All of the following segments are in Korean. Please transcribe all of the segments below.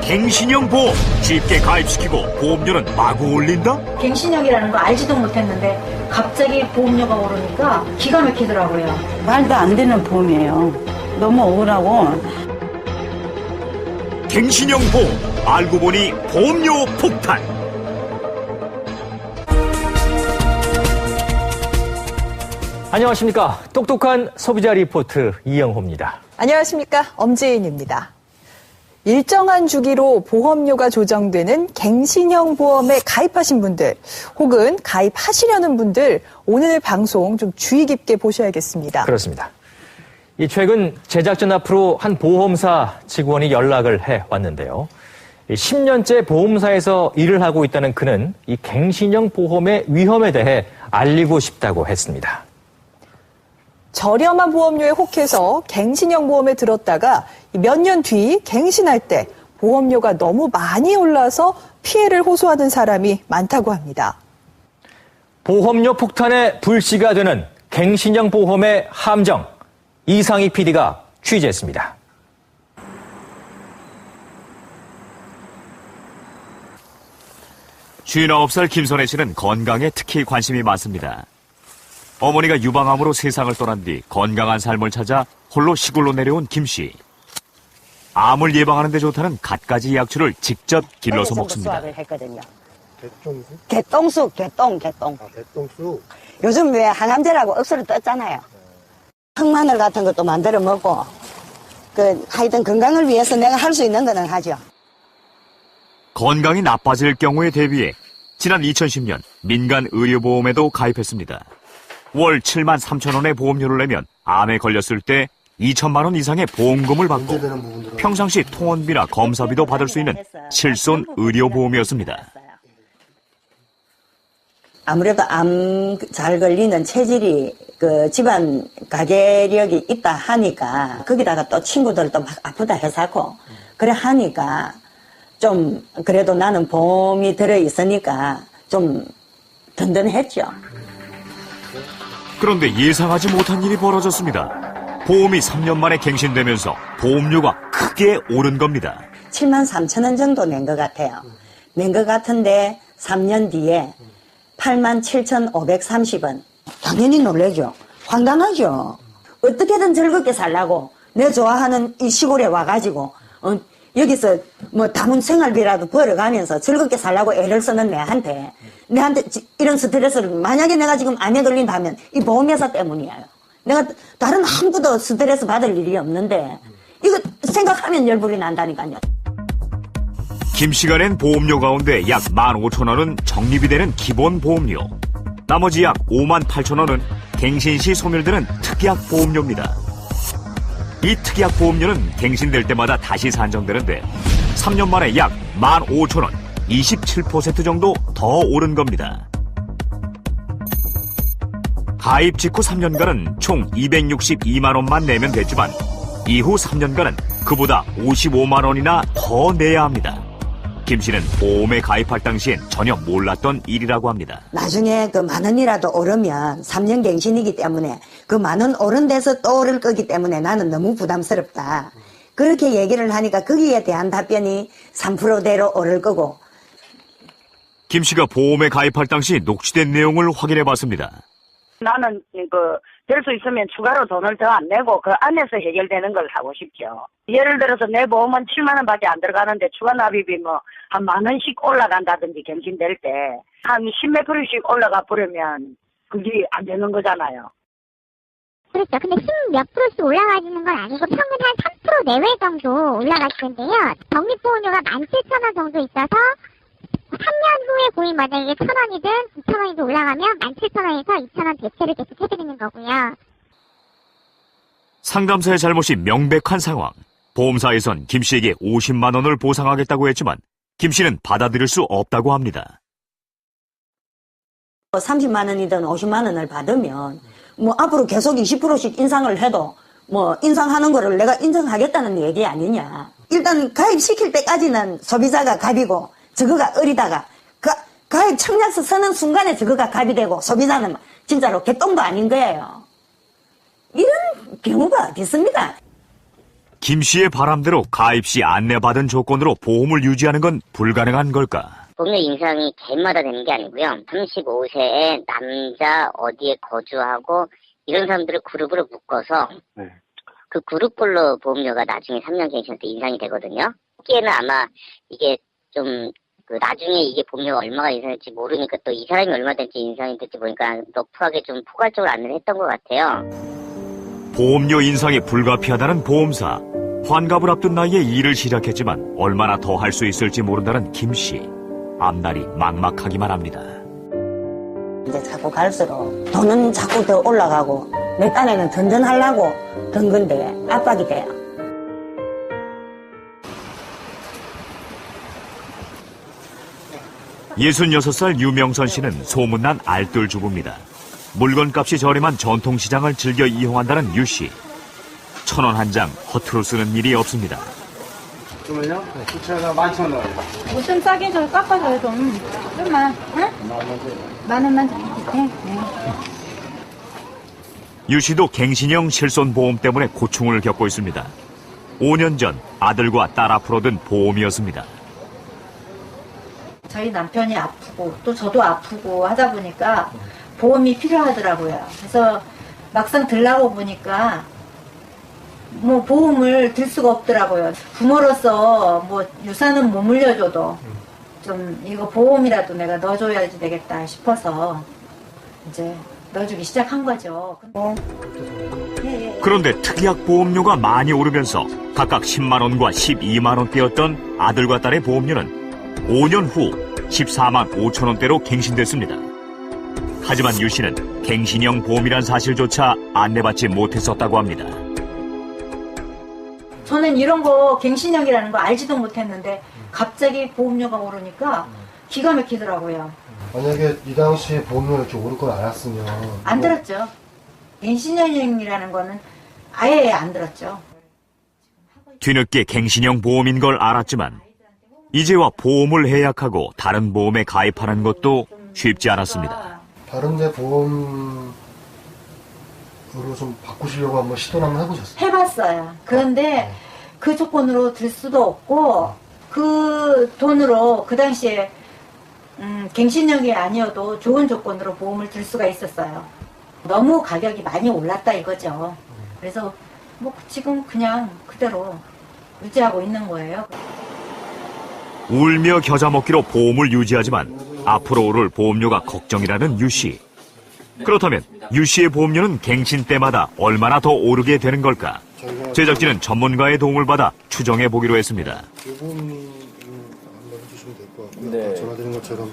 갱신형 보험 쉽게 가입시키고 보험료는 마구 올린다? 갱신형이라는 거 알지도 못했는데 갑자기 보험료가 오르니까 기가 막히더라고요. 말도 안 되는 보험이에요. 너무 억울하고. 갱신형 보험, 알고 보니 보험료 폭탄. 안녕하십니까. 똑똑한 소비자 리포트 이영호입니다. 안녕하십니까. 엄지은입니다. 일정한 주기로 보험료가 조정되는 갱신형 보험에 가입하신 분들 혹은 가입하시려는 분들 오늘 방송 좀 주의 깊게 보셔야겠습니다. 그렇습니다. 최근 제작전 앞으로 한 보험사 직원이 연락을 해왔는데요. 10년째 보험사에서 일을 하고 있다는 그는 이 갱신형 보험의 위험에 대해 알리고 싶다고 했습니다. 저렴한 보험료에 혹해서 갱신형 보험에 들었다가 몇 년 뒤 갱신할 때 보험료가 너무 많이 올라서 피해를 호소하는 사람이 많다고 합니다. 보험료 폭탄의 불씨가 되는 갱신형 보험의 함정, 이상희 PD가 취재했습니다. 쉰아홉 살 김선혜 씨는 건강에 특히 관심이 많습니다. 어머니가 유방암으로 세상을 떠난 뒤 건강한 삶을 찾아 홀로 시골로 내려온 김 씨. 암을 예방하는 데 좋다는 갖가지 약초를 직접 길러서 먹습니다. 수확을 했거든요. 개똥쑥, 개똥. 아, 개똥쑥. 요즘 왜 항암제라고 억수로 떴잖아요. 흑마늘 같은 것도 만들어 먹고, 하여튼 건강을 위해서 내가 할 수 있는 거는 하죠. 건강이 나빠질 경우에 대비해 지난 2010년 민간 의료보험에도 가입했습니다. 월 7만 3천 원의 보험료를 내면 암에 걸렸을 때 2천만 원 이상의 보험금을 받고 평상시 통원비나 검사비도 받을 수 있는 실손 의료보험이었습니다. 아무래도 암 잘 걸리는 체질이 집안 가계력이 있다 하니까 거기다가 또 친구들도 막 아프다 해서고 그래 하니까 좀 그래도 나는 보험이 들어있으니까 좀 든든했죠. 그런데 예상하지 못한 일이 벌어졌습니다. 보험이 3년 만에 갱신되면서 보험료가 크게 오른 겁니다. 7만 3천 원 정도 낸 것 같아요. 낸 것 같은데 3년 뒤에 8만 7,530원. 당연히 놀라죠. 황당하죠. 어떻게든 즐겁게 살라고 내 좋아하는 이 시골에 와가지고 여기서 담은 생활비라도 벌어가면서 즐겁게 살라고 애를 쓰는 내한테 이런 스트레스를 만약에 내가 지금 암에 걸린다면 이 보험회사 때문이에요. 내가 다른 아무도 스트레스 받을 일이 없는데 이거 생각하면 열불이 난다니까요. 김 씨가 낸 보험료 가운데 약 15,000원은 적립이 되는 기본 보험료. 나머지 약 58,000원은 갱신 시 소멸되는 특약 보험료입니다. 이 특약 보험료는 갱신될 때마다 다시 산정되는데 3년 만에 약 15,000원, 27% 정도 더 오른 겁니다. 가입 직후 3년간은 총 262만 원만 내면 됐지만 이후 3년간은 그보다 55만 원이나 더 내야 합니다. 김 씨는 보험에 가입할 당시엔 전혀 몰랐던 일이라고 합니다. 나중에 10,000원이라도 오르면 3년 갱신이기 때문에 10,000원 오른 데서 또 오를 거기 때문에 나는 너무 부담스럽다. 그렇게 얘기를 하니까 거기에 대한 답변이 3%대로 오를 거고. 김 씨가 보험에 가입할 당시 녹취된 내용을 확인해 봤습니다. 나는 될 수 있으면 추가로 돈을 더 안 내고 그 안에서 해결되는 걸 하고 싶죠. 예를 들어서 내 보험은 7만 원밖에 안 들어가는데 추가 납입이 한 10,000원씩 올라간다든지 갱신될 때 한 10몇 %씩 올라가 버리면 그게 안 되는 거잖아요. 그렇죠. 근데 10몇 %씩 올라가지는 건 아니고 평균 한 3% 내외 정도 올라갈 텐데요. 적립보험료가 17,000원 정도 있어서 3년 후에 보임 만약에 1,000원이든 2,000원이든 올라가면 17,000원에서 2,000원 대체를 계속 해드리는 거고요. 상담사의 잘못이 명백한 상황. 보험사에선 김 씨에게 50만 원을 보상하겠다고 했지만 김 씨는 받아들일 수 없다고 합니다. 30만 원이든 50만 원을 받으면 앞으로 계속 20%씩 인상을 해도 인상하는 거를 내가 인정하겠다는 얘기 아니냐. 일단 가입시킬 때까지는 소비자가 갑이고 저거가 어리다가 가입 청약서 쓰는 순간에 저거가 갑이 되고 소비자는 진짜로 개똥도 아닌 거예요. 이런 경우가 어디 있습니까? 김 씨의 바람대로 가입 시 안내받은 조건으로 보험을 유지하는 건 불가능한 걸까? 보험료 인상이 개인마다 되는 게 아니고요. 35세에 남자 어디에 거주하고 이런 사람들을 그룹으로 묶어서 그 그룹별로 보험료가 나중에 3년 갱신 때 인상이 되거든요. 거기에는 아마 이게 좀 나중에 이게 보험료가 얼마가 인상될지 모르니까 또 이 사람이 얼마 될지 인상이 될지 보니까 너프하게 좀 포괄적으로 안내를 했던 것 같아요. 보험료 인상이 불가피하다는 보험사. 환갑을 앞둔 나이에 일을 시작했지만 얼마나 더 할 수 있을지 모른다는 김 씨. 앞날이 막막하기만 합니다. 이제 자꾸 갈수록 돈은 자꾸 더 올라가고 내 딴에는 든든하려고 든 건데 압박이 돼요. 예순여섯 살 유명선 씨는 소문난 알뜰 주부입니다. 물건값이 저렴한 전통시장을 즐겨 이용한다는 유 씨. 1,000원 한 장 허투루 쓰는 일이 없습니다. 그러면요? 수채가 11,000원. 뭐 좀 싸게 좀 깎아줘요, 좀만, 응? 10,000원만 좀 네. 유 씨도 갱신형 실손보험 때문에 고충을 겪고 있습니다. 5년 전 아들과 딸 앞으로 든 보험이었습니다. 저희 남편이 아프고 또 저도 아프고 하다 보니까 보험이 필요하더라고요. 그래서 막상 들라고 보니까 뭐 보험을 들 수가 없더라고요. 부모로서 뭐 유산은 못 물려줘도 좀 이거 보험이라도 내가 넣어줘야지 되겠다 싶어서 이제 넣어주기 시작한 거죠. 그런데 특약 보험료가 많이 오르면서 각각 10만 원과 12만 원대였던 아들과 딸의 보험료는 5년 후 14만 5천 원대로 갱신됐습니다. 하지만 유 씨는 갱신형 보험이란 사실조차 안내받지 못했었다고 합니다. 저는 이런 거 갱신형이라는 거 알지도 못했는데 갑자기 보험료가 오르니까 기가 막히더라고요. 만약에 이 당시에 보험료가 이렇게 오를 걸 알았으면 안 들었죠. 갱신형이라는 거는 아예 안 들었죠. 뒤늦게 갱신형 보험인 걸 알았지만 이제와 보험을 해약하고 다른 보험에 가입하는 것도 쉽지 않았습니다. 다른 데 보험으로 좀 바꾸시려고 한번 시도를 한번 해보셨어요? 해봤어요. 그런데 그 조건으로 들 수도 없고 그 돈으로 그 당시에 갱신형이 아니어도 좋은 조건으로 보험을 들 수가 있었어요. 너무 가격이 많이 올랐다 이거죠. 그래서 뭐 지금 그냥 그대로 유지하고 있는 거예요. 울며 겨자 먹기로 보험을 유지하지만 앞으로 오를 보험료가 걱정이라는 유 씨. 그렇다면 유 씨의 보험료는 갱신 때마다 얼마나 더 오르게 되는 걸까? 제작진은 전문가의 도움을 받아 추정해 보기로 했습니다. 전화드린 것처럼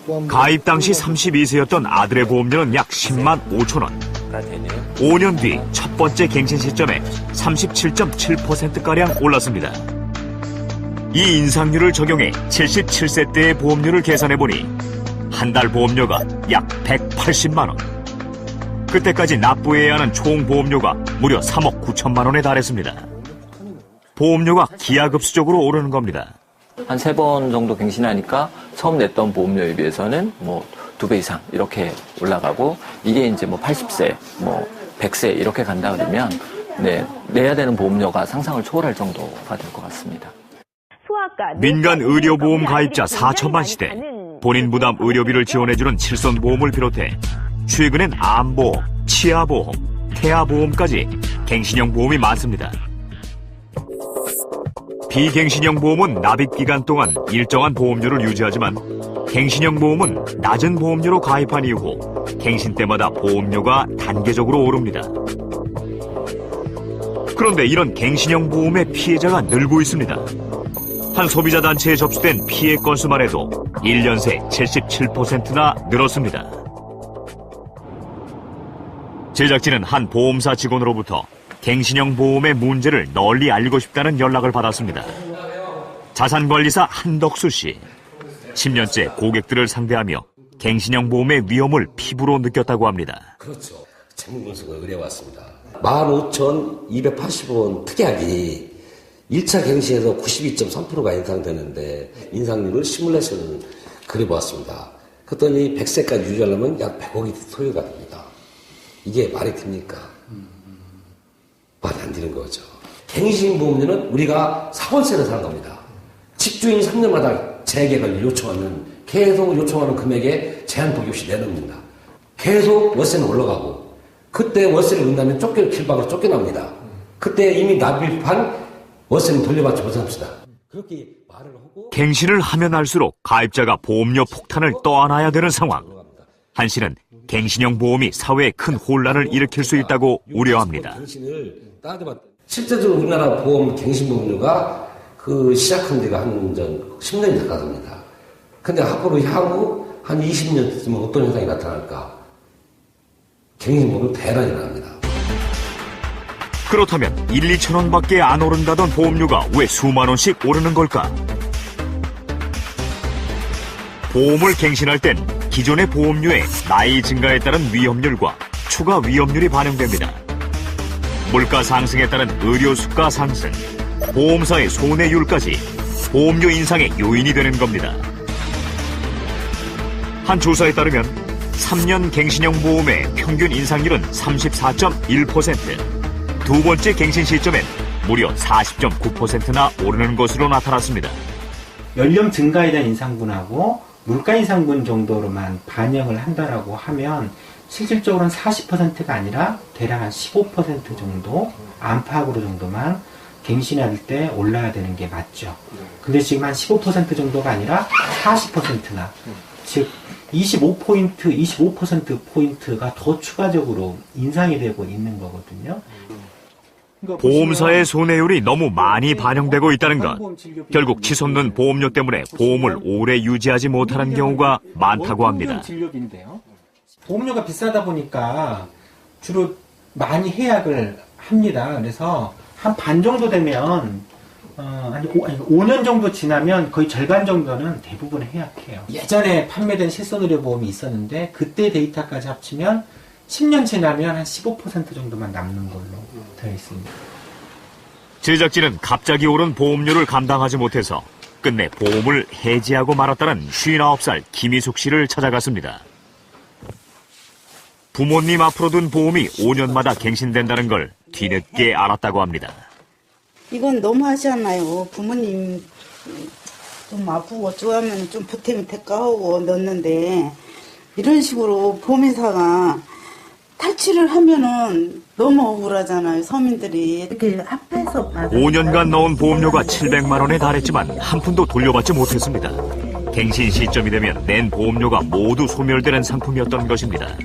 또 한 번 가입 당시 32세였던 아들의 보험료는 약 10만 5천 원. 5년 뒤 첫 번째 갱신 시점에 37.7%가량 올랐습니다. 이 인상률을 적용해 77세 때의 보험료를 계산해보니 한 달 보험료가 약 180만 원. 그때까지 납부해야 하는 총 보험료가 무려 3억 9천만 원에 달했습니다. 보험료가 기하급수적으로 오르는 겁니다. 한 3번 정도 갱신하니까 처음 냈던 보험료에 비해서는 뭐 2배 이상 이렇게 올라가고 이게 이제 뭐 80세, 뭐 100세 이렇게 간다 그러면 내야 되는 보험료가 상상을 초월할 정도가 될 것 같습니다. 민간 의료보험 가입자 4천만 시대, 본인 부담 의료비를 지원해주는 칠손보험을 비롯해 최근엔 암보험, 치아보험, 태아보험까지 갱신형 보험이 많습니다. 비갱신형 보험은 납입기간 동안 일정한 보험료를 유지하지만 갱신형 보험은 낮은 보험료로 가입한 이후 갱신 때마다 보험료가 단계적으로 오릅니다. 그런데 이런 갱신형 보험의 피해자가 늘고 있습니다. 한 소비자 단체에 접수된 피해 건수만 해도 1년 새 77%나 늘었습니다. 제작진은 한 보험사 직원으로부터 갱신형 보험의 문제를 널리 알리고 싶다는 연락을 받았습니다. 자산관리사 한덕수 씨. 10년째 고객들을 상대하며 갱신형 보험의 위험을 피부로 느꼈다고 합니다. 그렇죠. 재무 분석을 의뢰해왔습니다. 15,280원 특약이 1차 갱신에서 92.3%가 인상되는데 인상률을 시뮬레이션을 그려보았습니다. 그랬더니 100세까지 유지하려면 약 100억이 소요가 됩니다. 이게 말이 됩니까? 말이 안 되는 거죠. 갱신보험료는 우리가 사월세를 사는 겁니다. 집주인이 3년마다 재계약을 요청하면 계속 요청하는 금액에 제한폭이 없이 내놓습니다. 계속 월세는 올라가고 그때 월세를 넣는다면 길박으로 쫓겨납니다. 그때 이미 납입한 월세는 돌려받지 못합시다. 그렇게 말을 하고 갱신을 하면 할수록 가입자가 보험료 폭탄을 떠안아야 되는 상황. 한 씨는 갱신형 보험이 사회에 큰 혼란을 일으킬 수 있다고 우려합니다. 실제적으로 우리나라 보험 갱신보험료가 시작한 데가 한 10년이 가깝습니다. 근데 앞으로 향후 한 20년쯤은 어떤 현상이 나타날까? 갱신보험료 대란이 납니다. 그렇다면 1, 2천 원밖에 안 오른다던 보험료가 왜 수만 원씩 오르는 걸까? 보험을 갱신할 땐 기존의 보험료에 나이 증가에 따른 위험률과 추가 위험률이 반영됩니다. 물가 상승에 따른 의료 수가 상승, 보험사의 손해율까지 보험료 인상의 요인이 되는 겁니다. 한 조사에 따르면 3년 갱신형 보험의 평균 인상률은 34.1%, 두 번째 갱신 시점엔 무려 40.9%나 오르는 것으로 나타났습니다. 연령 증가에 대한 인상분하고 물가 인상분 정도로만 반영을 한다라고 하면 실질적으로는 40%가 아니라 대략 한 15% 정도 안팎으로 정도만 갱신할 때 올라야 되는 게 맞죠. 근데 지금 한 15% 정도가 아니라 40%나 즉 25%포인트가 더 추가적으로 인상이 되고 있는 거거든요. 보험사의 손해율이 너무 많이 반영되고 있다는 것. 결국 치솟는 보험료 때문에 보험을 오래 유지하지 못하는 경우가 많다고 합니다. 보험료가 비싸다 보니까 주로 많이 해약을 합니다. 그래서 한 반 정도 되면 아니 5년 정도 지나면 거의 절반 정도는 대부분 해약해요. 예전에 판매된 실손의료보험이 있었는데 그때 데이터까지 합치면 10년 지나면 한 15% 정도만 남는 걸로 되어 있습니다. 제작진은 갑자기 오른 보험료를 감당하지 못해서 끝내 보험을 해지하고 말았다는 59살 김희숙 씨를 찾아갔습니다. 부모님 앞으로 둔 보험이 5년마다 갱신된다는 걸 뒤늦게 알았다고 합니다. 이건 너무 하지 않나요? 부모님 좀 아프고 어쩌면 좀 보탬이 될까 하고 넣었는데 이런 식으로 보험회사가 탈취를 하면은 너무 억울하잖아요. 서민들이 이렇게 합해서 5년간 넣은 보험료가 700만 원에 달했지만 한 푼도 돌려받지 못했습니다. 갱신 시점이 되면 낸 보험료가 모두 소멸되는 상품이었던 것입니다.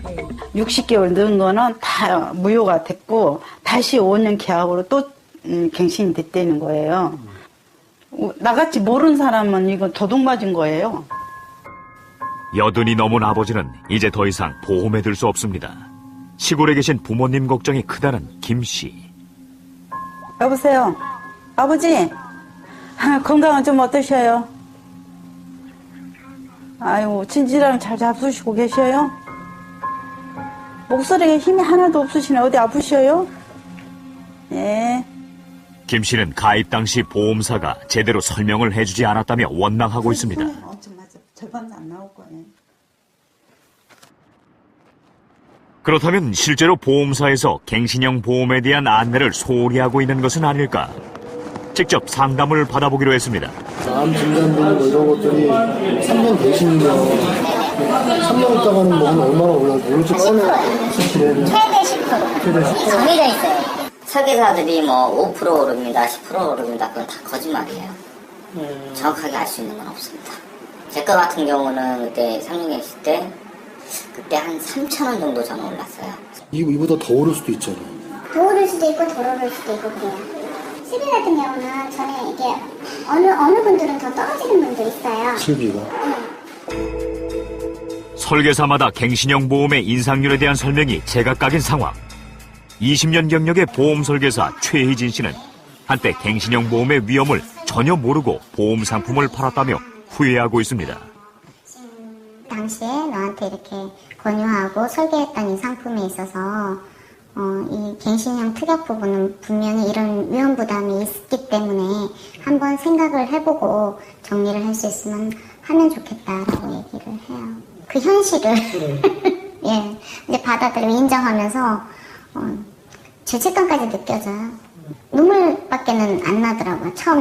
60개월 넣은 거는 다 무효가 됐고 다시 5년 계약으로 또 갱신이 됐다는 거예요. 나같이 모르는 사람은 이거 도둑맞은 거예요. 여든이 넘은 아버지는 이제 더 이상 보험에 들 수 없습니다. 시골에 계신 부모님 걱정이 크다는 김 씨. 여보세요. 아버지 건강은 좀 어떠셔요? 아유 진지랑 잘 잡수시고 계셔요? 목소리에 힘이 하나도 없으시네. 어디 아프셔요? 예. 김 씨는 가입 당시 보험사가 제대로 설명을 해주지 않았다며 원망하고 있습니다. 절반도 안 나올 거예요. 그렇다면 실제로 보험사에서 갱신형 보험에 대한 안내를 소홀히 하고 있는 것은 아닐까? 직접 상담을 받아보기로 했습니다. 암 진단비는 이런 것들이 3년 갱신이면 3년 있다가는 뭐 얼마나 올라올지 최대 10%. 정해져 있어요. 설계사들이 뭐 5% 오릅니다, 10% 오릅니다. 그건 다 거짓말이에요. 정확하게 알 수 있는 건 없습니다. 제 거 같은 경우는 그때 상용에 있을 때 그때 한 3,000원 정도 저는 올랐어요. 이보다 더 오를 수도 있잖아요. 더 오를 수도 있고 덜 오를 수도 있고 그래요. 실비 같은 경우는 전에 이게 어느 분들은 더 떨어지는 분도 있어요. 실비가. 설계사마다 갱신형 보험의 인상률에 대한 설명이 제각각인 상황. 20년 경력의 보험 설계사 최희진 씨는 한때 갱신형 보험의 위험을 전혀 모르고 보험 상품을 팔았다며 후회하고 있습니다. 당시에 너한테 이렇게 권유하고 설계했던 이 상품에 있어서 이 갱신형 특약 부분은 분명히 이런 위험 부담이 있기 때문에 한번 생각을 해보고 정리를 할 수 있으면 하면 좋겠다라고 얘기를 해요. 그 현실을 예, 이제 받아들이고 인정하면서 죄책감까지 느껴져요. 눈물밖에는 안 나더라고요. 처음